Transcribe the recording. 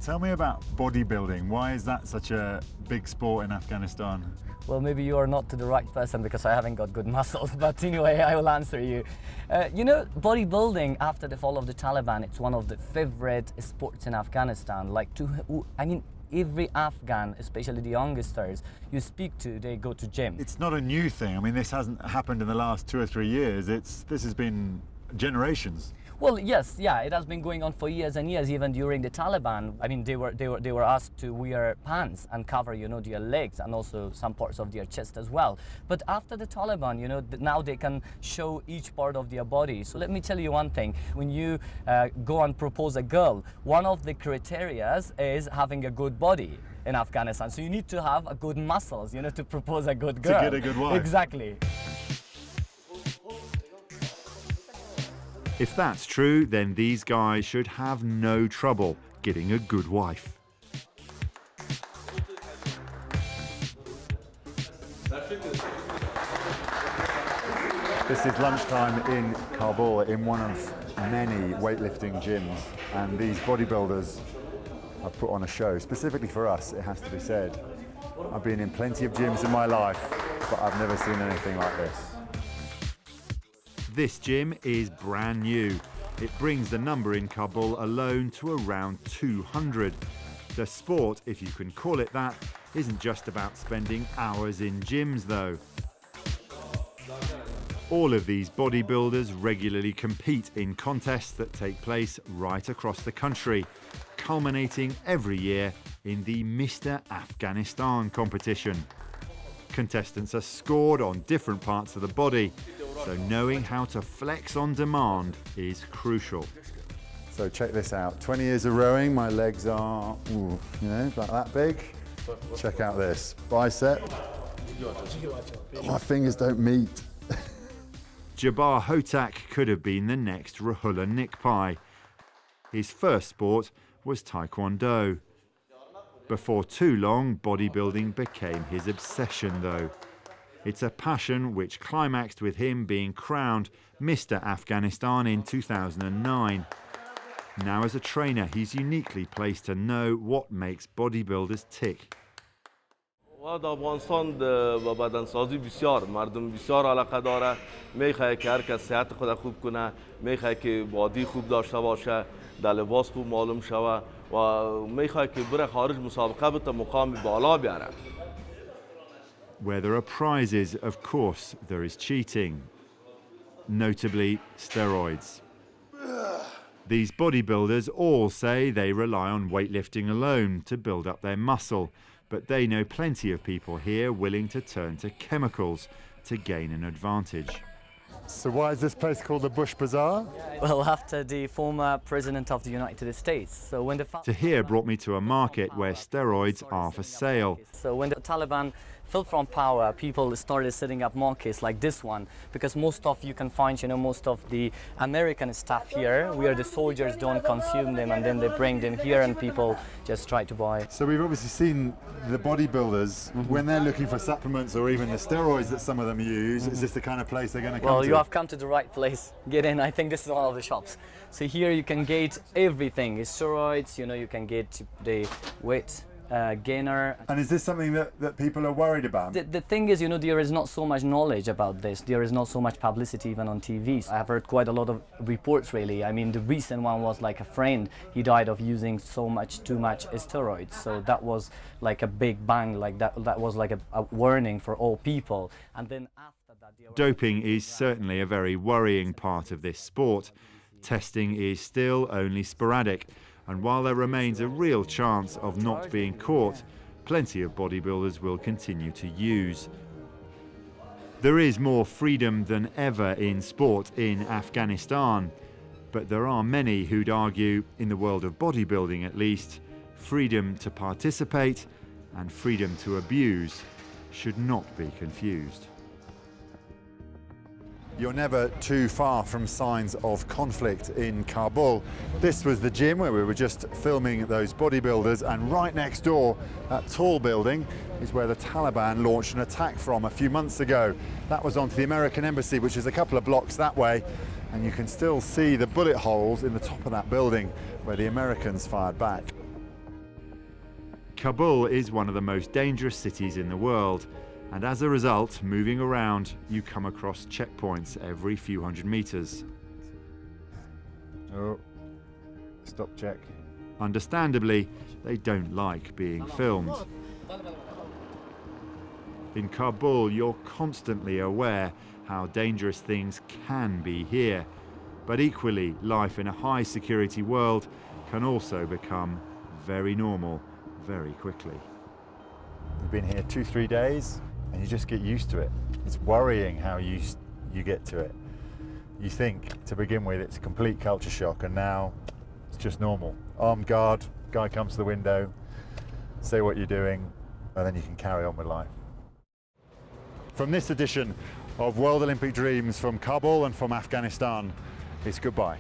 Tell me about bodybuilding. Why is that such a big sport in Afghanistan? Well, maybe you are not to the right person because I haven't got good muscles, but anyway, I will answer you. Bodybuilding after the fall of the Taliban, it's one of the favorite sports in Afghanistan. Every Afghan, especially the youngsters you speak to, they go to gym. It's not a new thing. I mean, this hasn't happened in the last 2 or 3 years. This has been generations. Well, yes, yeah, it has been going on for years and years, even during the Taliban. I mean, they were asked to wear pants and cover, their legs and also some parts of their chest as well. But after the Taliban, now they can show each part of their body. So let me tell you one thing: when you go and propose a girl, one of the criteria is having a good body in Afghanistan. So you need to have a good muscles, to propose a good girl. To get a good wife. Exactly. If that's true, then these guys should have no trouble getting a good wife. This is lunchtime in Kabul, in one of many weightlifting gyms, and these bodybuilders have put on a show, specifically for us, it has to be said. I've been in plenty of gyms in my life, but I've never seen anything like this. This gym is brand new. It brings the number in Kabul alone to around 200. The sport, if you can call it that, isn't just about spending hours in gyms though. All of these bodybuilders regularly compete in contests that take place right across the country, culminating every year in the Mr. Afghanistan competition. Contestants are scored on different parts of the body, so knowing how to flex on demand is crucial. So check this out, 20 years of rowing, my legs are, about that big. Check out this, bicep. My fingers don't meet. Jabbar Hotak could have been the next Rahullah Nikpai. His first sport was Taekwondo. Before too long, bodybuilding became his obsession though. It's a passion which climaxed with him being crowned Mr. Afghanistan in 2009. Now as a trainer, he's uniquely placed to know what makes bodybuilders tick. افغانستان با بدنسازی بسیار مردم بسیار علاقه داره، میخواد که هر کس صحت خود خوب کنه، میخواد که بادی خوب داشته باشه، در لباس خوب معلوم شوه و میخواد که بره خارج مسابقه بده مقام بالا بیاره. Where there are prizes, of course, there is cheating, notably steroids. These bodybuilders all say they rely on weightlifting alone to build up their muscle, but they know plenty of people here willing to turn to chemicals to gain an advantage. So why is this place called the Bush Bazaar? Well, after the former president of the United States. So when the To here brought me to a market where steroids are for sale. So when the Taliban fell from power, people started setting up markets like this one, because most of you can find, most of the American stuff here, where the soldiers don't consume them, and then they bring them here and people just try to buy. So we've obviously seen the bodybuilders, when they're looking for supplements or even the steroids that some of them use, is this the kind of place they're going to come to? Well, you have come to the right place. Get in. I think this is one of the shops. So here you can get everything. It's steroids, you can get the weight gainer. And is this something that people are worried about? The thing is, there is not so much knowledge about this. There is not so much publicity even on TV. I have heard quite a lot of reports really. I mean, the recent one was like a friend, he died of using too much steroids. So that was like a big bang, like that was like a warning for all people. And then after that... Doping is certainly a very worrying part of this sport. Testing is still only sporadic. And while there remains a real chance of not being caught, plenty of bodybuilders will continue to use. There is more freedom than ever in sport in Afghanistan, but there are many who'd argue, in the world of bodybuilding at least, freedom to participate and freedom to abuse should not be confused. You're never too far from signs of conflict in Kabul. This was the gym where we were just filming those bodybuilders, and right next door, that tall building, is where the Taliban launched an attack from a few months ago. That was onto the American embassy, which is a couple of blocks that way, and you can still see the bullet holes in the top of that building where the Americans fired back. Kabul is one of the most dangerous cities in the world, and as a result, moving around, you come across checkpoints every few hundred meters. Oh, stop check. Understandably, they don't like being filmed. In Kabul, you're constantly aware how dangerous things can be here, but equally, life in a high-security world can also become very normal very quickly. You've been here 2-3 days and you just get used to it. It's worrying how you get to it. You think to begin with it's a complete culture shock, and now it's just normal. Armed guard, guy comes to the window, say what you're doing, and then you can carry on with life. From this edition of World Olympic Dreams from Kabul and from Afghanistan, it's goodbye.